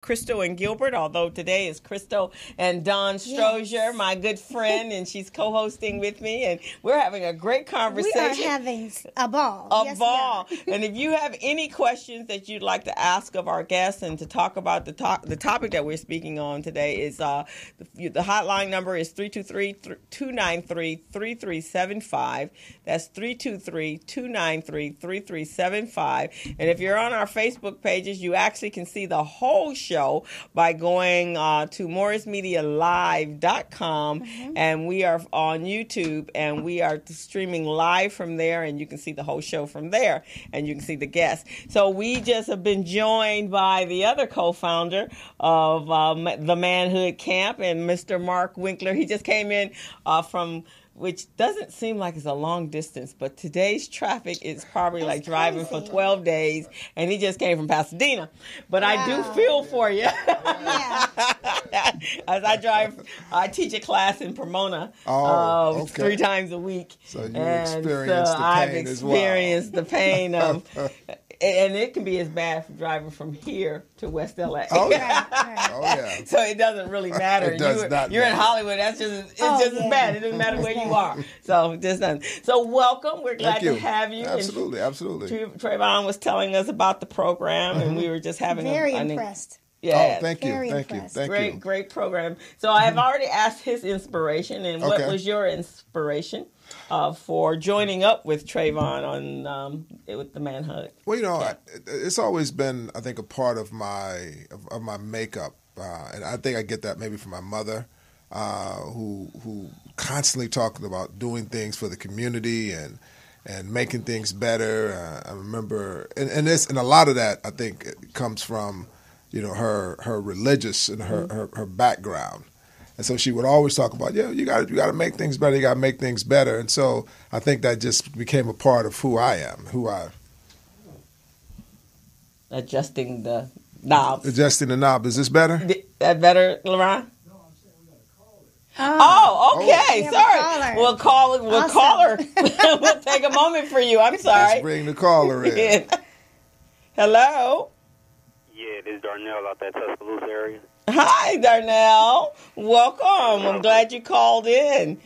Crystal and Gilbert, although today is Crystal and Don Strozier, my good friend, and she's co-hosting with me, and we're having a great conversation. We are having a ball. A ball. And if you have any questions that you'd like to ask of our guests and to talk about the topic that we're speaking on today is the hotline number is 323-293-3375. That's 323-293-3375. And if you're on our Facebook pages, you actually can see the whole show by going to morrismedialive.com, and we are on YouTube, and we are streaming live from there, and you can see the whole show from there, and you can see the guests. So we just have been joined by the other co-founder of the Manhood Camp, and Mr. Mark Winkler. He just came in from, which doesn't seem like it's a long distance, but today's traffic is probably like driving for 12 days, and he just came from Pasadena. But I do feel for you. Yeah. As I teach a class in Pomona 3 times a week. So you experienced the pain as well. I've experienced the pain of... And it can be as bad for driving from here to West LA. Oh, yeah. Oh, yeah. So it doesn't really matter. You're in Hollywood. That's just as bad. It doesn't matter where you are. So just nothing. So welcome. We're glad to have you. Absolutely, absolutely. Travon was telling us about the program, and we were just having very impressed. Yeah. Oh, thank you. Great program. So I've already asked his inspiration, and what was your inspiration for joining up with Travon on with the Manhood? Well, it's always been, I think, a part of my makeup, and I think I get that maybe from my mother, who constantly talking about doing things for the community and making things better. I remember, and a lot of that I think comes from her religious and her background. And so she would always talk about, you got to make things better. You got to make things better. And so I think that just became a part of who I am, Adjusting the knob. Adjusting the knob. Is this better? That better, LeRon? Okay. Yeah, Sorry. We'll call her. We'll take a moment for you. I'm sorry. Let's bring the caller in. Hello. Yeah, this is Darnell out that Tuscaloosa area. Hi, Darnell. Welcome. I'm glad you called in.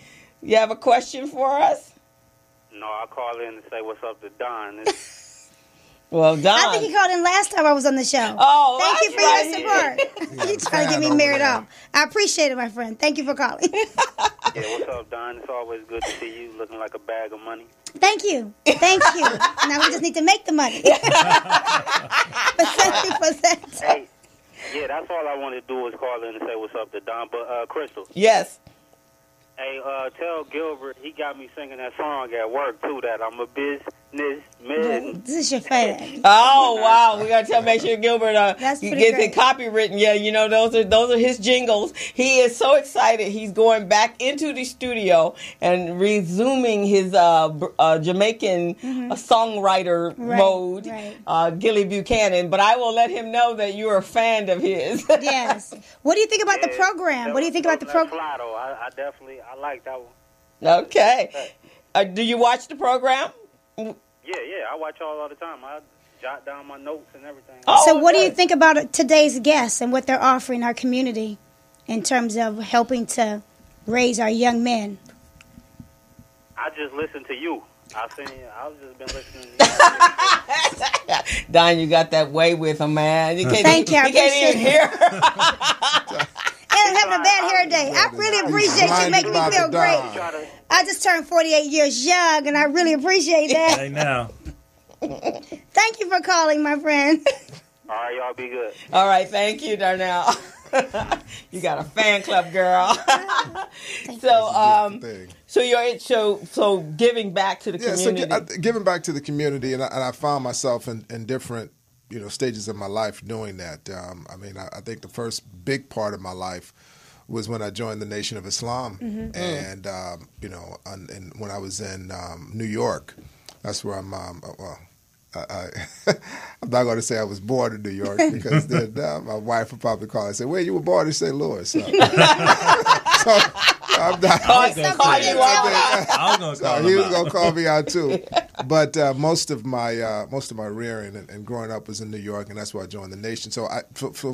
You have a question for us? No, I called in to say what's up to Don. Well, Don. I think you called in last time I was on the show. Oh, thank you for your support. You trying to get me married off. I appreciate it, my friend. Thank you for calling. Yeah, what's up, Don? It's always good to see you looking like a bag of money. Thank you. Now we just need to make the money. Hey, yeah, that's all I want to do is call in and say what's up to Don. But, Crystal. Yes. Hey, tell Gilbert he got me singing that song at work, too, that I'm a businessman. This is your fan. Oh, wow. We got to make sure Gilbert gets it copywritten. Yeah, those are his jingles. He is so excited. He's going back into the studio and resuming his Jamaican songwriter mode, Gilly Buchanan. But I will let him know that you're a fan of his. Yes. What do you think about the program? What do you think about the program? I definitely like that one. Okay. Do you watch the program? Yeah, I watch all the time. I jot down my notes and everything. So what do you think about today's guests and what they're offering our community in terms of helping to raise our young men? I just listen to you. I've just been listening to you. Don, you got that way with him, man. You can't Thank you. You can't even hear. And I'm having a bad hair day. I really appreciate you making me feel great. I just turned 48 years young, and I really appreciate that. Hey, now. Thank you for calling, my friend. All right, y'all be good. All right, thank you, Darnell. You got a fan club, girl. So giving back to the community. So giving back to the community, and I found myself in different stages of my life doing that. I think the first big part of my life was when I joined the Nation of Islam, and and when I was in New York, that's where I'm. I'm not going to say I was born in New York because then my wife would probably call and say, "Well, you were born in St. Louis." So, So I'm not. I was He was gonna call me out too. But most of my rearing and growing up was in New York, and that's why I joined the nation. So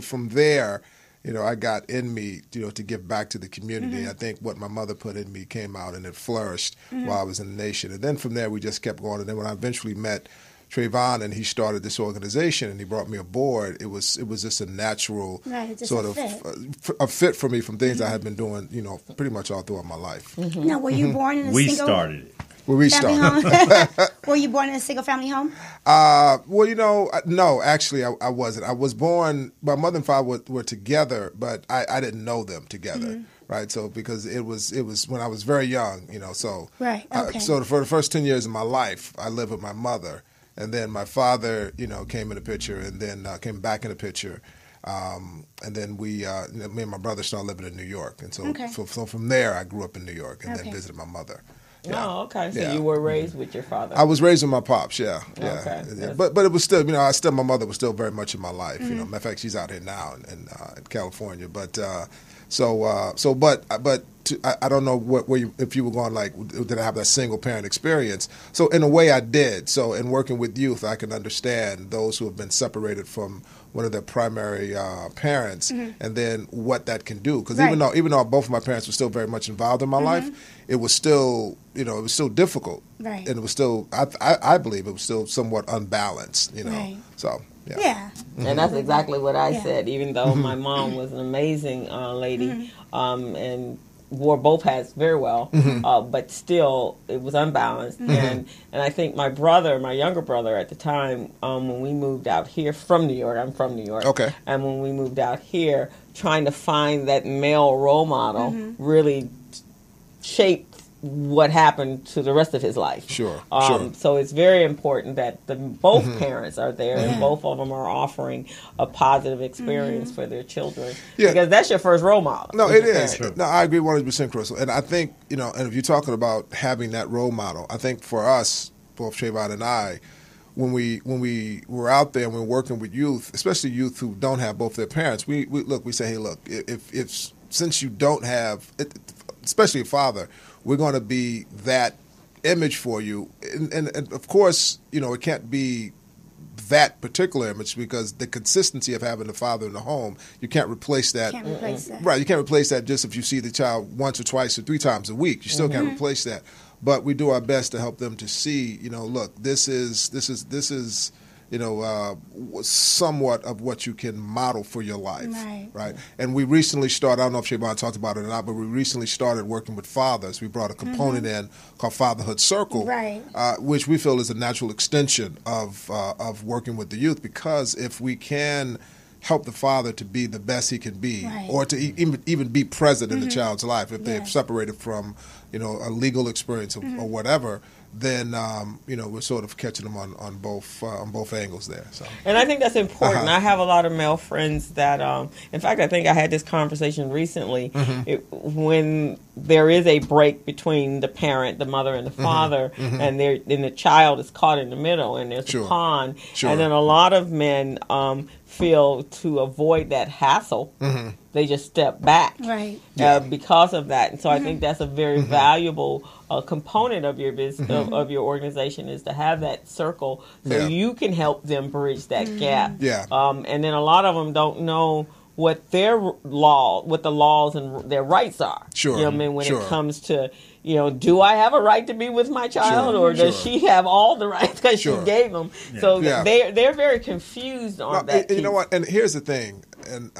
from there, I got in me, to give back to the community. I think what my mother put in me came out, and it flourished while I was in the nation. And then from there, we just kept going. And then when I eventually met Travon, and he started this organization, and he brought me aboard, it was just a natural sort of a fit for me from things I had been doing, pretty much all throughout my life. Now, were you born in a We single started it. Where we family started. home? Were you born in a single family home? No, actually, I wasn't. I was born. My mother and father were together, but I didn't know them together. Right, so because it was when I was very young, so right. Okay. So for the first 10 years of my life, I lived with my mother. And then my father, came in the picture, and then came back in the picture, and then me and my brother started living in New York, and so from there I grew up in New York, and then visited my mother. Yeah. Oh, okay. So you were raised with your father. I was raised with my pops. Yeah. Okay. Yeah. But it was still, my mother was still very much in my life. Matter of fact, she's out here now in California. But I don't know if you were going like, did I have that single parent experience? So in a way I did. So in working with youth, I can understand those who have been separated from one of their primary parents, and then what that can do. Because even though both of my parents were still very much involved in my life, it was still, it was still difficult. Right. And it was still, I believe it was still somewhat unbalanced, Right. So, yeah. Yeah. And that's exactly what I said, even though my mom was an amazing lady and wore both hats very well, but still it was unbalanced. And I think my younger brother at the time, when we moved out here from New York, I'm from New York, and when we moved out here, trying to find that male role model really shaped what happened to the rest of his life. Sure. So it's very important that both parents are there and both of them are offering a positive experience for their children. Yeah. Because that's your first role model. No, it is. No, I agree 100%, Crystal. And I think, and if you're talking about having that role model, I think for us, both Travon and I, when we were out there and we're working with youth, especially youth who don't have both their parents, we say, hey, look, if since you don't have, especially a father, we're going to be that image for you. And of course, it can't be that particular image because the consistency of having a father in the home, you can't replace that. Can't replace that. Right, you can't replace that just if you see the child once or twice or 3 times a week. You still can't replace that. But we do our best to help them to see, look, this is somewhat of what you can model for your life, right? And we recently started, I don't know if Travon talked about it or not, but we recently started working with fathers. We brought a component in called Fatherhood Circle, which we feel is a natural extension of working with the youth, because if we can help the father to be the best he can be, or to even be present in the child's life if they're separated from, a legal experience or whatever, then we're sort of catching them on both angles there. So, and I think that's important. I have a lot of male friends that, in fact, I think I had this conversation recently. When there is a break between the parent, the mother, and the father, and the child is caught in the middle, and there's a pond, and then a lot of men feel to avoid that hassle. They just step back because of that. And so I think that's a very valuable component of your business, of your organization, is to have that circle so you can help them bridge that gap. And then a lot of them don't know what the laws and their rights are. Sure. You know what I mean? When it comes to, do I have a right to be with my child, or does she have all the rights because she gave them? So they're very confused on that. You know what? And here's the thing, and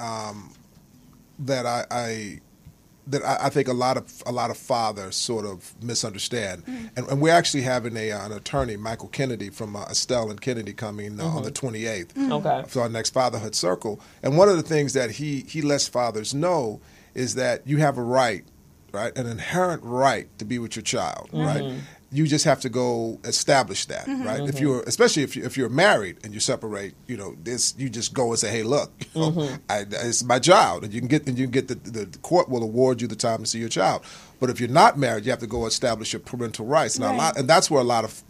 that I think a lot of fathers sort of misunderstand, and we're actually having an attorney, Michael Kennedy from Estelle and Kennedy, coming on the 28th for our next Fatherhood Circle. And one of the things that he lets fathers know is that you have a right, an inherent right to be with your child, right? You just have to go establish that, right? If you're, especially if you're married and you separate, you know, this, you just go and say, hey, look, you know, it's my child, and you can get the court will award you the time to see your child. But if you're not married, you have to go establish your parental rights, and that's where a lot of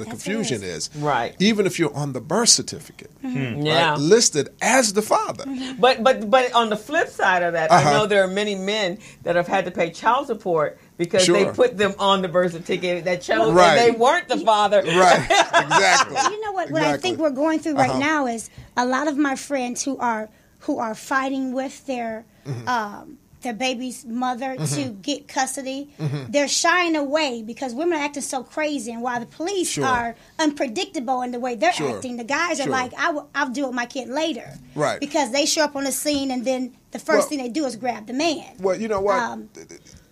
confusion is. Right. Even if you're on the birth certificate, right, listed as the father. But on the flip side of that, I know there are many men that have had to pay child support because they put them on the birth certificate that shows that they weren't the father. Right. Exactly. You know what I think we're going through right now is a lot of my friends who are fighting with their baby's mother to get custody, they're shying away because women are acting so crazy, and while the police are unpredictable in the way they're acting, the guys are like, I'll deal with my kid later. Right. Because they show up on the scene and then the first thing they do is grab the man. Well, you know what?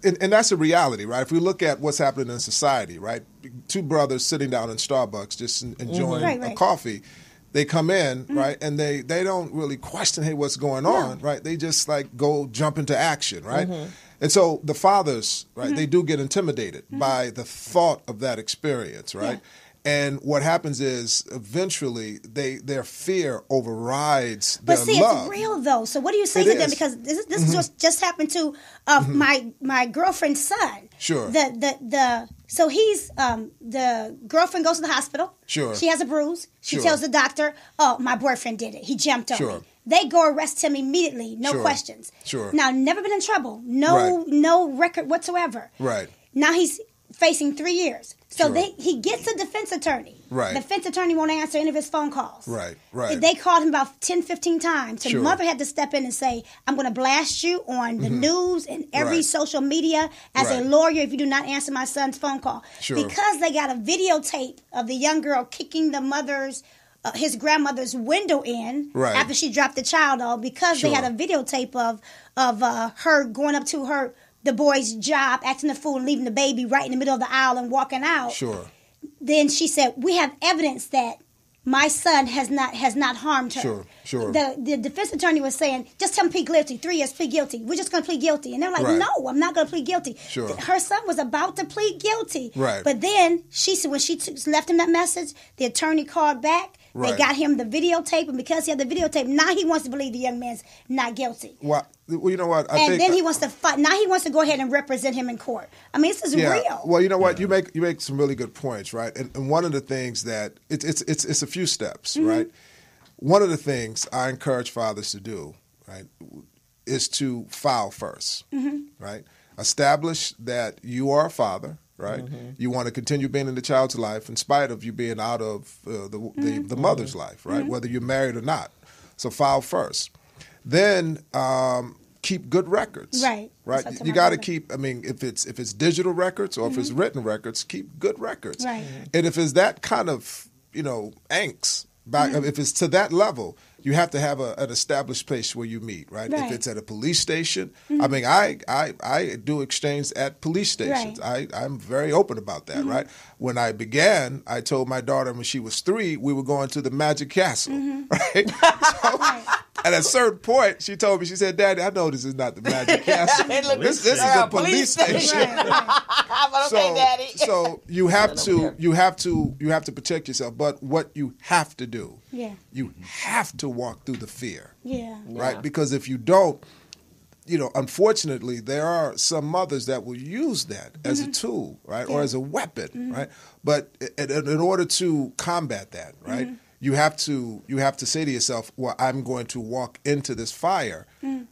And that's a reality, right? If we look at what's happening in society, right? Two brothers sitting down in Starbucks just enjoying a coffee. They come in, right, and they don't really question, hey, what's going on, right? They just like go jump into action, right? And so the fathers, right, they do get intimidated by the thought of that experience, right? And what happens is eventually their fear overrides their love. But see, it's real though. So what do you say to them? Because this just happened to my girlfriend's son. Sure. So he's the girlfriend goes to the hospital. Sure. She has a bruise. She tells the doctor, "Oh, my boyfriend did it. He jumped on me." They go arrest him immediately, no questions. Sure. Now, never been in trouble. No record whatsoever. Right. Now he's facing 3 years. So he gets a defense attorney. Right. The defense attorney won't answer any of his phone calls. Right. They called him about 10, 15 times. So the mother had to step in and say, I'm going to blast you on the news and every social media as a lawyer if you do not answer my son's phone call. Because they got a videotape of the young girl kicking the his grandmother's window in after she dropped the child off, because they had a videotape of her going up to the boy's job, acting a fool, and leaving the baby right in the middle of the aisle and walking out. Then she said, we have evidence that my son has not harmed her. The defense attorney was saying, just tell him plead guilty. 3 years, plead guilty. We're just going to plead guilty. And they're like, no, I'm not going to plead guilty. Her son was about to plead guilty. But then she said, when she left him that message, the attorney called back. They got him the videotape, and because he had the videotape, now he wants to believe the young man's not guilty. Well, you know what? Then he wants to fight. Now he wants to go ahead and represent him in court. I mean, this is real. Well, you know what? You make some really good points, right? And one of the things that it's a few steps, right? One of the things I encourage fathers to do, right, is to file first, right? Establish that you are a father. Right, you want to continue being in the child's life in spite of you being out of the mother's life, right? Whether you're married or not. So file first, then keep good records, right? You got to keep. I mean, if it's digital records or if it's written records, keep good records. Right. And if it's that kind of angst, if it's to that level, you have to have an established place where you meet, right? If it's at a police station, I mean, I do exchange at police stations. I'm very open about that, right? When I began, I told my daughter when she was 3, we were going to the Magic Castle, right? So, at a certain point, she told me, she said, Daddy, I know this is not the Magic Castle. This is a police station. So you have to protect yourself. But what you have to do, you have to walk through the fear. Right? Because if you don't, unfortunately, there are some mothers that will use that as a tool, right? Or as a weapon, right? But in order to combat that, right? You have to say to yourself, well, I'm going to walk into this fire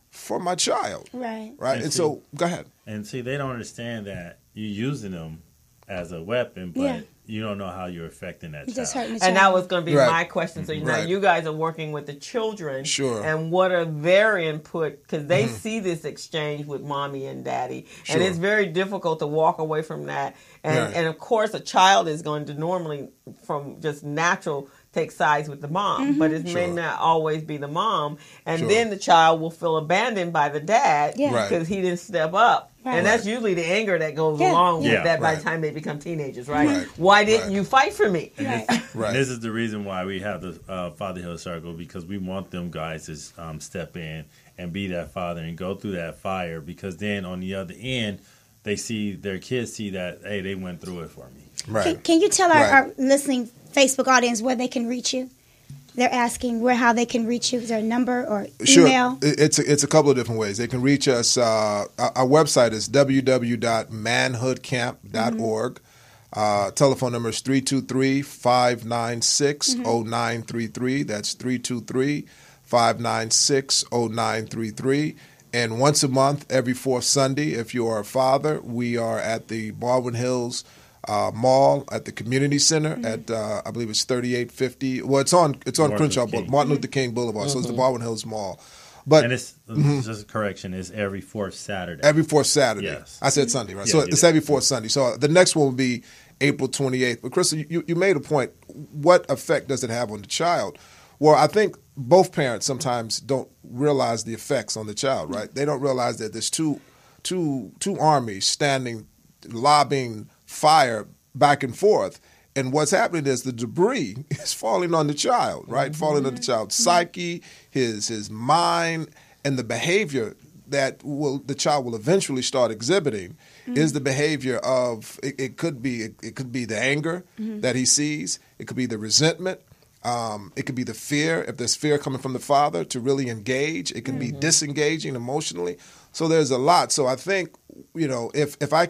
for my child. Right. And so, go ahead. And see, they don't understand that you're using them as a weapon, but you don't know how you're affecting that child. And that was going to be my question. So now you guys are working with the children. Sure. And what are their input? Because they see this exchange with mommy and daddy. Sure. And it's very difficult to walk away from that. And of course, a child is going to normally, from just natural, take sides with the mom, but it may not always be the mom, and then the child will feel abandoned by the dad because he didn't step up, and that's usually the anger that goes along with that by the time they become teenagers, right? Why didn't you fight for me? This is the reason why we have the Fatherhood Circle, because we want them guys to step in and be that father and go through that fire, because then on the other end, their kids see that, hey, they went through it for me. Right. Can you tell our listening Facebook audience where they can reach you? They're asking how they can reach you. Is there a number or email? Sure. It's a couple of different ways. They can reach us. Our website is www.manhoodcamp.org. Telephone number is 323-596-0933. That's 323-596-0933. And once a month, every fourth Sunday, if you are a father, we are at the Baldwin Hills Mall at the community center at I believe it's 3850. Well, it's on Crenshaw Boulevard, Martin Luther King Boulevard. So it's the Baldwin Hills Mall. But and it's just a correction. It's every fourth Saturday. Every fourth Saturday. Yes. I said Sunday, right? Yeah, so it's every fourth Sunday. So the next one will be April 28th. But Crystal, you made a point. What effect does it have on the child? Well, I think both parents sometimes don't realize the effects on the child, right? They don't realize that there's two armies standing, lobbying fire back and forth. And what's happening is the debris is falling on the child, right? Falling on the child's psyche, his mind, and the behavior that the child will eventually start exhibiting is the behavior of it could be the anger that he sees, it could be the resentment, it could be the fear. If there's fear coming from the father to really engage, it can be disengaging emotionally. So there's a lot. So I think if I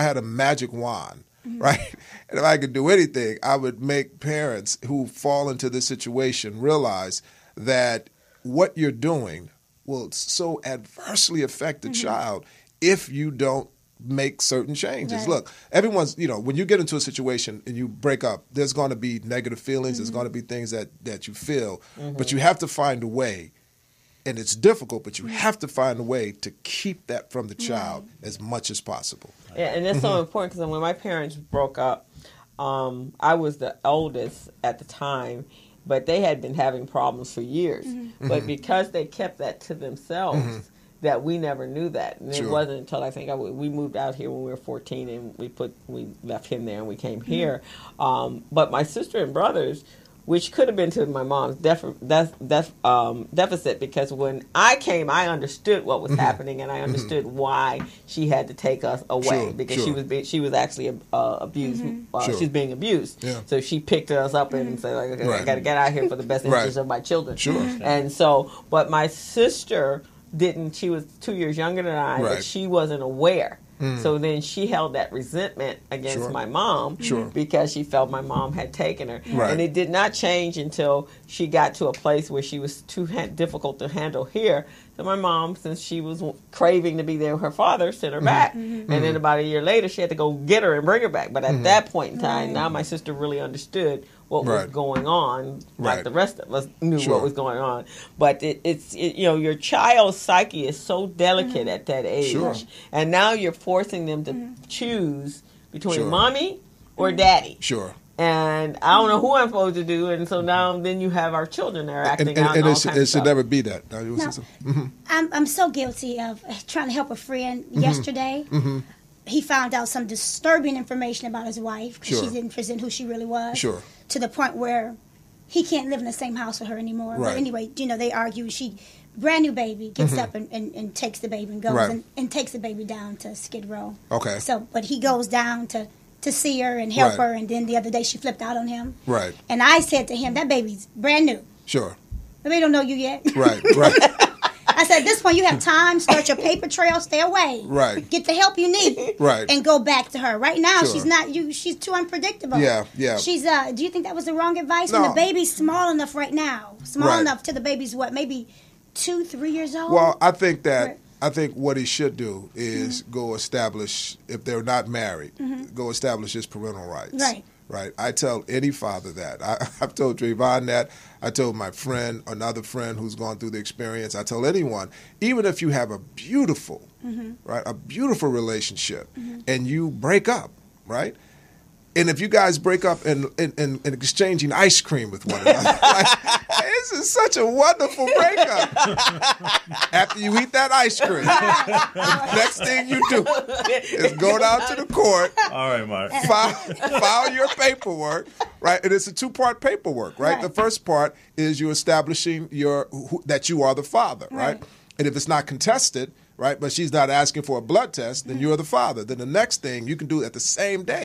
had a magic wand. Right? And if I could do anything, I would make parents who fall into this situation realize that what you're doing will so adversely affect the child if you don't make certain changes. Right. Look, everyone's, when you get into a situation and you break up, there's going to be negative feelings. There's going to be things that you feel, but you have to find a way. And it's difficult, but you have to find a way to keep that from the child as much as possible. Yeah, and that's so important because when my parents broke up, I was the oldest at the time, but they had been having problems for years. But because they kept that to themselves, that we never knew that. And it wasn't until I think we moved out here when we were 14 and we left him there and we came here. But my sister and brothers, which could have been to my mom's deficit, because when I came, I understood what was happening, and I understood why she had to take us away because she was actually abused. She was being abused, so she picked us up and said, like, "Okay, I got to get out of here for the best interest of my children." And so, but my sister didn't. She was 2 years younger than I, but she wasn't aware. So then she held that resentment against my mom because she felt my mom had taken her. And it did not change until she got to a place where she was too difficult to handle here. So my mom, since she was craving to be there with her father, sent her back. And then about a year later, she had to go get her and bring her back. But at that point in time, now my sister really understood what was going on, like the rest of us knew what was going on. But it's your child's psyche is so delicate at that age. And now you're forcing them to choose between mommy or daddy. And I don't know who I'm supposed to do, and so now then you have our children that are acting out. And it should never be that. I'm so guilty of trying to help a friend yesterday. He found out some disturbing information about his wife because she didn't present who she really was. To the point where he can't live in the same house with her anymore. But anyway, they argue. She, brand new baby, gets up and takes the baby and goes and takes the baby down to Skid Row. Okay. So, but he goes down to see her and help her, and then the other day she flipped out on him. Right. And I said to him, that baby's brand new. The baby don't know you yet. Right. I said, at this point, you have time. Start your paper trail. Stay away. Get the help you need. And go back to her. Right now, she's not. She's too unpredictable. She's. Do you think that was the wrong advice? No. When the baby's small enough right now, enough to the baby's maybe 2-3 years old. Well, I think that. I think what he should do is go establish, if they're not married, go establish his parental rights. Right. I tell any father that. I've told Travon that. I told my friend, another friend who's gone through the experience. I tell anyone, even if you have a beautiful, a beautiful relationship, and you break up, right? And if you guys break up and exchanging ice cream with one another, this is such a wonderful breakup. After you eat that ice cream, the next thing you do is go down to the court. All right, Mark. File your paperwork, right? And it's a 2-part paperwork, right? The first part is you establishing that you are the father, right? And if it's not contested, right, but she's not asking for a blood test, then you're the father. Then the next thing you can do at the same day